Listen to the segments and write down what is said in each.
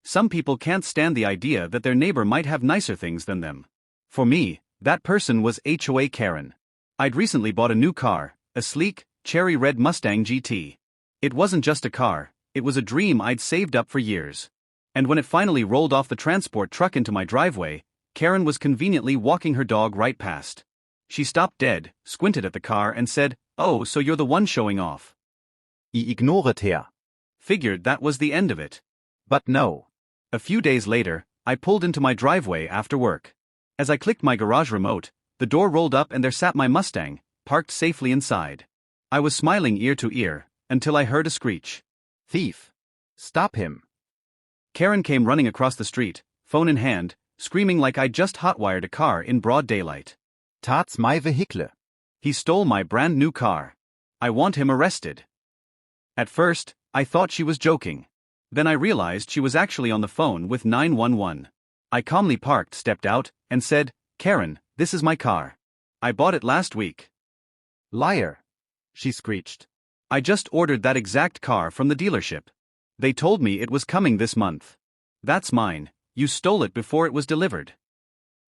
Some people can't stand the idea that their neighbor might have nicer things than them. For me, that person was HOA Karen. I'd recently bought a new car, a sleek, cherry red Mustang GT. It wasn't just a car, it was a dream I'd saved up for years. And when it finally rolled off the transport truck into my driveway, Karen was conveniently walking her dog right past. She stopped dead, squinted at the car and said, "Oh, so you're the one showing off." I ignored her. Figured that was the end of it. But no. A few days later, I pulled into my driveway after work. As I clicked my garage remote, the door rolled up and there sat my Mustang, parked safely inside. I was smiling ear to ear, until I heard a screech. Thief. Stop him. Karen came running across the street, phone in hand, screaming like I'd just hotwired a car in broad daylight. That's my vehicle. He stole my brand new car. I want him arrested. At first, I thought she was joking. Then I realized she was actually on the phone with 911. I calmly parked, stepped out, and said, "Karen, this is my car. I bought it last week." Liar. She screeched. "I just ordered that exact car from the dealership. They told me it was coming this month. That's mine, you stole it before it was delivered."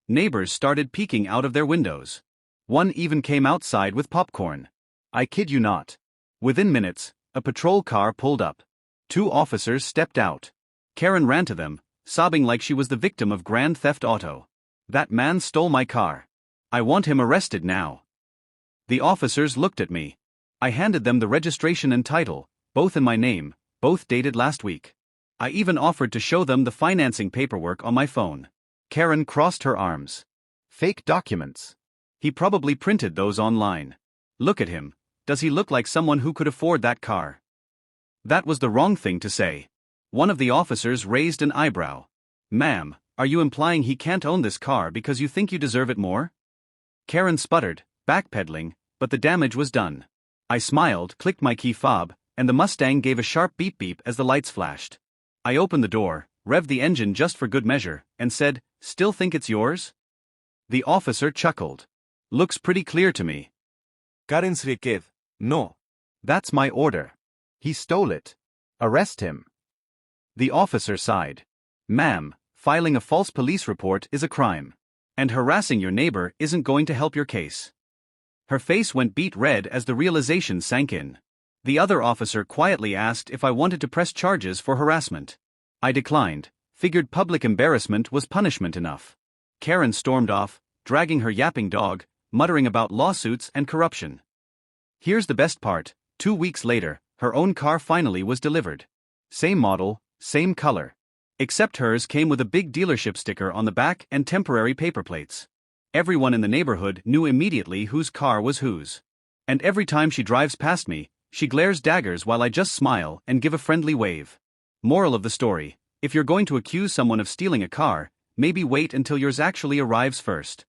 Neighbors started peeking out of their windows. One even came outside with popcorn. I kid you not. Within minutes, a patrol car pulled up. 2 officers stepped out. Karen ran to them, sobbing like she was the victim of grand theft auto. "That man stole my car. I want him arrested now." The officers looked at me. I handed them the registration and title, both in my name, both dated last week. I even offered to show them the financing paperwork on my phone. Karen crossed her arms. Fake documents. He probably printed those online. Look at him. Does he look like someone who could afford that car? That was the wrong thing to say. One of the officers raised an eyebrow. "Ma'am, are you implying he can't own this car because you think you deserve it more?" Karen sputtered, backpedaling, but the damage was done. I smiled, clicked my key fob, and the Mustang gave a sharp beep beep as the lights flashed. I opened the door, revved the engine just for good measure, and said, "Still think it's yours?" The officer chuckled. "Looks pretty clear to me." Karen's request. No. "That's my order." He stole it. Arrest him. The officer sighed. "Ma'am, filing a false police report is a crime. And harassing your neighbor isn't going to help your case." Her face went beet red as the realization sank in. The other officer quietly asked if I wanted to press charges for harassment. I declined, figured public embarrassment was punishment enough. Karen stormed off, dragging her yapping dog, muttering about lawsuits and corruption. Here's the best part: 2 weeks later, her own car finally was delivered. Same model, same color. Except hers came with a big dealership sticker on the back and temporary paper plates. Everyone in the neighborhood knew immediately whose car was whose. And every time she drives past me, she glares daggers while I just smile and give a friendly wave. Moral of the story: if you're going to accuse someone of stealing a car, maybe wait until yours actually arrives first.